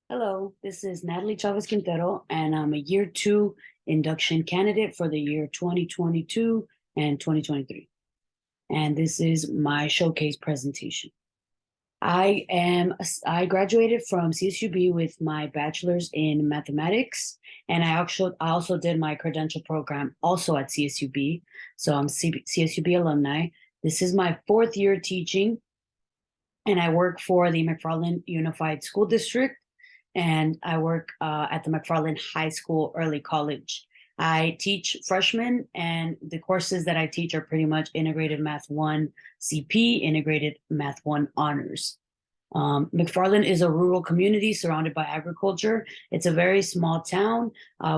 Hello, this is Natalie Chavez Quintero, and I'm a year two induction candidate for the year 2022 and 2023. And this is my showcase presentation. I graduated from CSUB with my bachelor's in mathematics, and I also did my credential program also at CSUB. So I'm CSUB alumni. This is my fourth year teaching, and I work for the McFarland Unified School District, and I work at the McFarland High School Early College. I teach freshmen, and the courses that I teach are pretty much Integrated Math 1 CP, Integrated Math 1 Honors. McFarland is a rural community surrounded by agriculture. It's a very small town.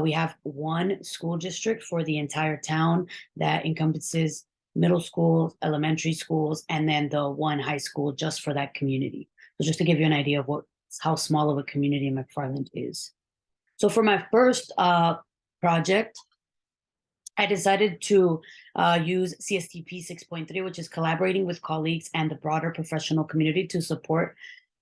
We have one school district for the entire town that encompasses middle schools, elementary schools, and then the one high school just for that community. So just to give you an idea of how small of a community McFarland is. So for my first project, I decided to use CSTP 6.3, which is collaborating with colleagues and the broader professional community to support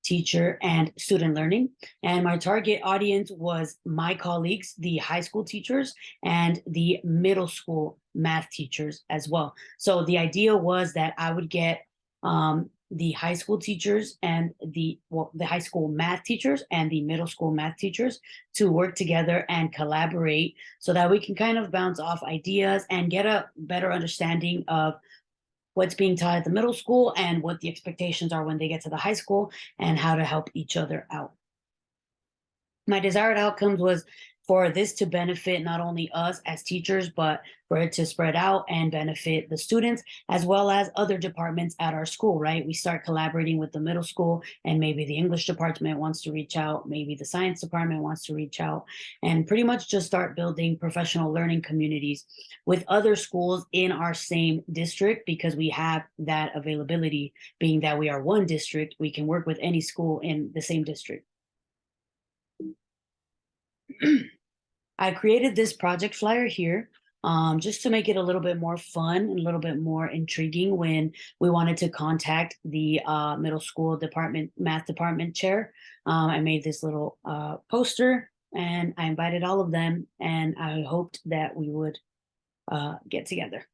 teacher and student learning. And my target audience was my colleagues, the high school teachers and the middle school math teachers as well. So the idea was that I would get the high school teachers and the high school math teachers and the middle school math teachers to work together and collaborate so that we can kind of bounce off ideas and get a better understanding of what's being taught at the middle school and what the expectations are when they get to the high school and how to help each other out. My desired outcomes was for this to benefit not only us as teachers, but for it to spread out and benefit the students as well as other departments at our school, right? We start collaborating with the middle school, and maybe the English department wants to reach out, maybe the science department wants to reach out, and pretty much just start building professional learning communities with other schools in our same district, because we have that availability. Being that we are one district, we can work with any school in the same district. I created this project flyer here just to make it a little bit more fun and a little bit more intriguing when we wanted to contact the middle school math department chair. I made this little poster, and I invited all of them, and I hoped that we would get together.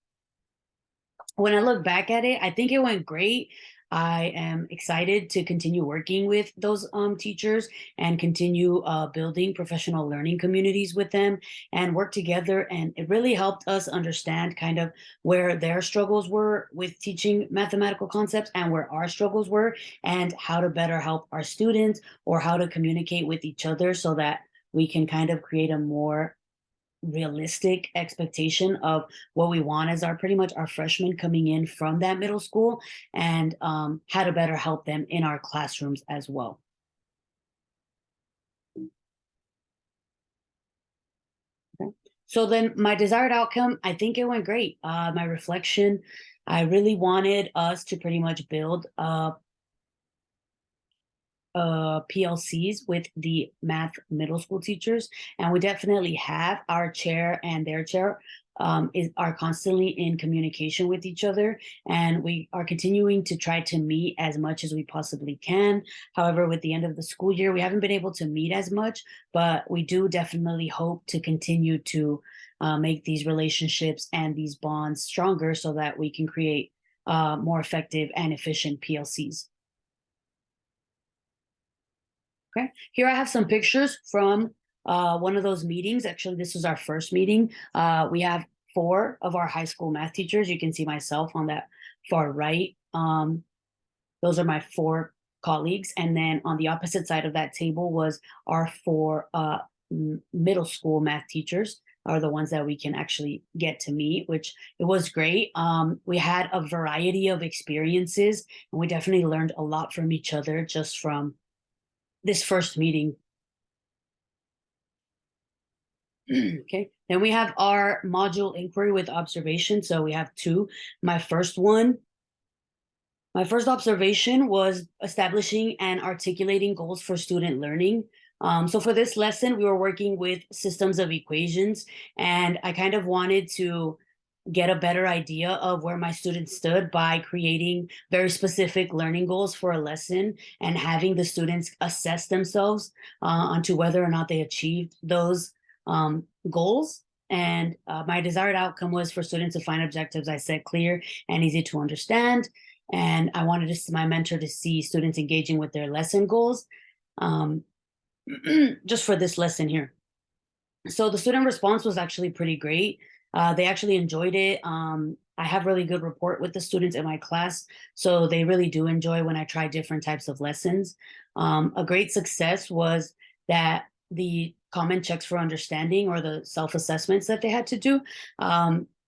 When I look back at it, I think it went great. I am excited to continue working with those teachers and continue building professional learning communities with them and work together. And it really helped us understand kind of where their struggles were with teaching mathematical concepts and where our struggles were, and how to better help our students or how to communicate with each other so that we can kind of create a more realistic expectation of what we want as our pretty much our freshmen coming in from that middle school, and how to better help them in our classrooms as well. Okay. So then my desired outcome, I think it went great. My reflection, I really wanted us to pretty much build PLCs with the math middle school teachers, and we definitely have. Our chair and their chair are constantly in communication with each other, and we are continuing to try to meet as much as we possibly can. However, with the end of the school year, we haven't been able to meet as much, but we do definitely hope to continue to make these relationships and these bonds stronger so that we can create more effective and efficient PLCs. Okay, here I have some pictures from one of those meetings. Actually, this was our first meeting. We have 4 of our high school math teachers. You can see myself on that far right. Those are my 4 colleagues. And then on the opposite side of that table was our 4 middle school math teachers, are the ones that we can actually get to meet, which it was great. We had a variety of experiences, and we definitely learned a lot from each other just from this first meeting. Okay, then we have our module inquiry with observation. So we have 2. My first observation was establishing and articulating goals for student learning. So for this lesson, we were working with systems of equations, and I kind of wanted to get a better idea of where my students stood by creating very specific learning goals for a lesson and having the students assess themselves onto whether or not they achieved those goals. And my desired outcome was for students to find objectives I set clear and easy to understand. And I wanted my mentor to see students engaging with their lesson goals just for this lesson here. So the student response was actually pretty great. They actually enjoyed it. I have really good rapport with the students in my class, so they really do enjoy when I try different types of lessons. A great success was that the common checks for understanding, or the self-assessments that they had to do,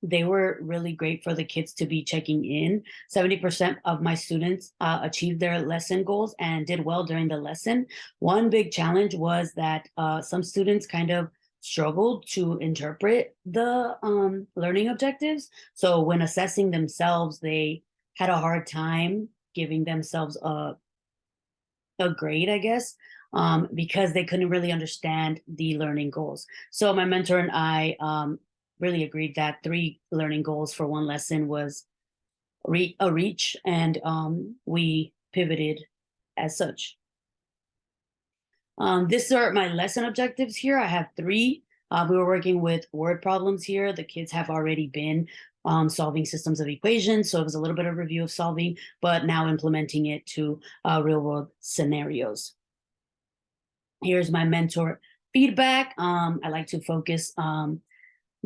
they were really great for the kids to be checking in. 70% of my students achieved their lesson goals and did well during the lesson. One big challenge was that some students kind of struggled to interpret the learning objectives. So when assessing themselves, they had a hard time giving themselves a grade, I guess, because they couldn't really understand the learning goals. So my mentor and I really agreed that 3 learning goals for one lesson was a reach, and we pivoted as such. These are my lesson objectives here. I have 3. We were working with word problems here. The kids have already been solving systems of equations, so it was a little bit of review of solving, but now implementing it to real world scenarios. Here's my mentor feedback. I like to focus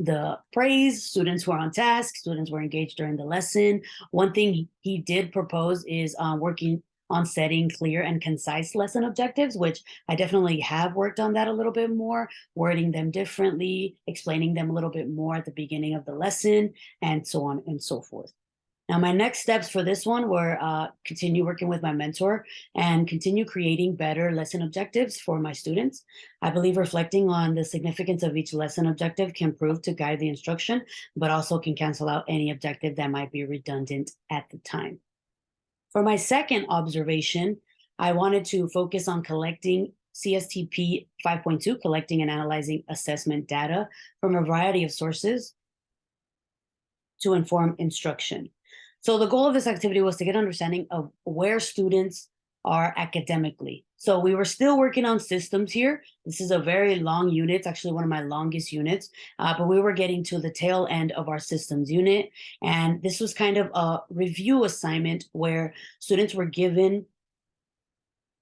the praise. Students were on task, students were engaged during the lesson. One thing he did propose is working on setting clear and concise lesson objectives, which I definitely have worked on that a little bit more, wording them differently, explaining them a little bit more at the beginning of the lesson, and so on and so forth. Now, my next steps for this one were continue working with my mentor and continue creating better lesson objectives for my students. I believe reflecting on the significance of each lesson objective can prove to guide the instruction, but also can cancel out any objective that might be redundant at the time. For my second observation, I wanted to focus on collecting CSTP 5.2, collecting and analyzing assessment data from a variety of sources to inform instruction. So the goal of this activity was to get understanding of where students are academically. So we were still working on systems here. This is a very long unit. It's actually one of my longest units, but we were getting to the tail end of our systems unit. And this was kind of a review assignment where students were given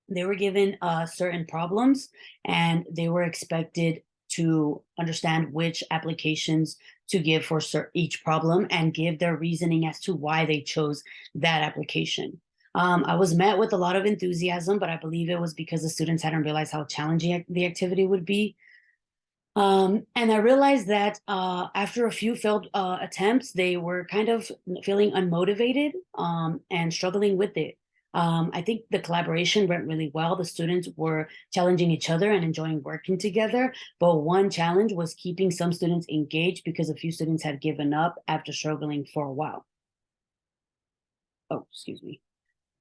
certain problems, and they were expected to understand which applications to give for each problem and give their reasoning as to why they chose that application. I was met with a lot of enthusiasm, but I believe it was because the students hadn't realized how challenging the activity would be. And I realized that after a few failed attempts, they were kind of feeling unmotivated and struggling with it. I think the collaboration went really well. The students were challenging each other and enjoying working together. But one challenge was keeping some students engaged because a few students had given up after struggling for a while. Oh, excuse me.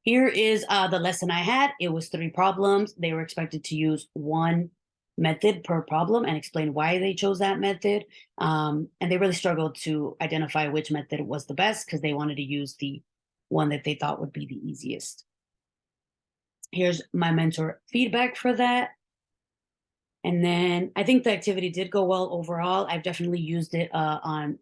Here is the lesson I had. It was 3 problems. They were expected to use 1 method per problem and explain why they chose that method. And they really struggled to identify which method was the best because they wanted to use the one that they thought would be the easiest. Here's my mentor feedback for that. And then I think the activity did go well overall. I've definitely used it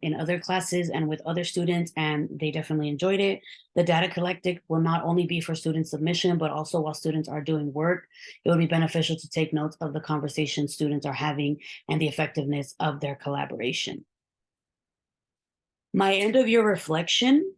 in other classes and with other students, and they definitely enjoyed it. The data collected will not only be for student submission, but also while students are doing work. It would be beneficial to take notes of the conversation students are having and the effectiveness of their collaboration. My end of year reflection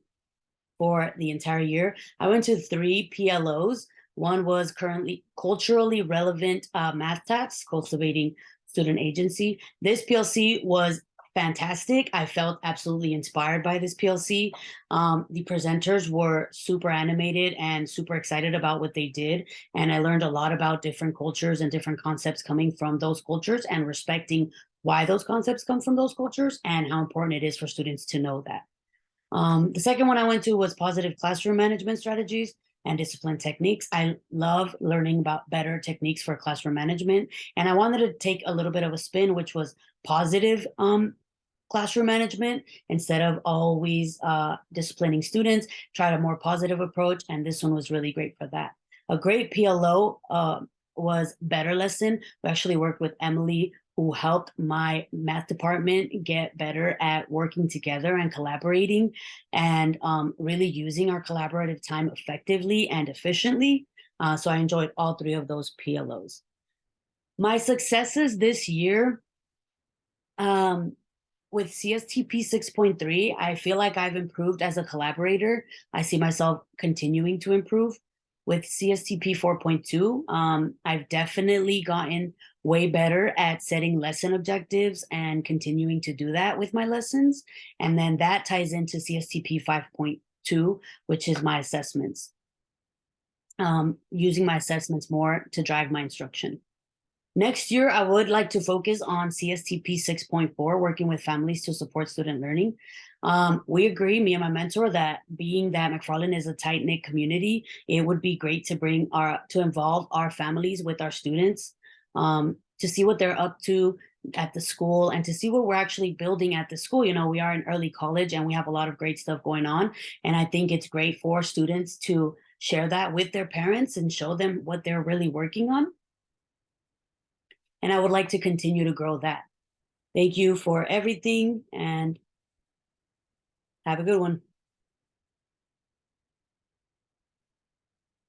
for the entire year, I went to 3 PLOs. One was currently culturally relevant math tasks, cultivating student agency. This PLC was fantastic. I felt absolutely inspired by this PLC. The presenters were super animated and super excited about what they did. And I learned a lot about different cultures and different concepts coming from those cultures and respecting why those concepts come from those cultures and how important it is for students to know that. The second one I went to was positive classroom management strategies and discipline techniques. I love learning about better techniques for classroom management. And I wanted to take a little bit of a spin, which was positive classroom management instead of always disciplining students, tried a more positive approach, and this one was really great for that. A great PLO was Better Lesson. We actually worked with Emily, who helped my math department get better at working together and collaborating and really using our collaborative time effectively and efficiently. So I enjoyed all three of those PLOs. My successes this year, with CSTP 6.3, I feel like I've improved as a collaborator. I see myself continuing to improve. With CSTP 4.2, I've definitely gotten way better at setting lesson objectives and continuing to do that with my lessons. And then that ties into CSTP 5.2, which is my assessments. Using my assessments more to drive my instruction. Next year, I would like to focus on CSTP 6.4, working with families to support student learning. We agree, me and my mentor, that being that McFarland is a tight-knit community, it would be great to involve our families with our students, to see what they're up to at the school and to see what we're actually building at the school. You know, we are in early college and we have a lot of great stuff going on. And I think it's great for students to share that with their parents and show them what they're really working on. And I would like to continue to grow that. Thank you for everything and have a good one.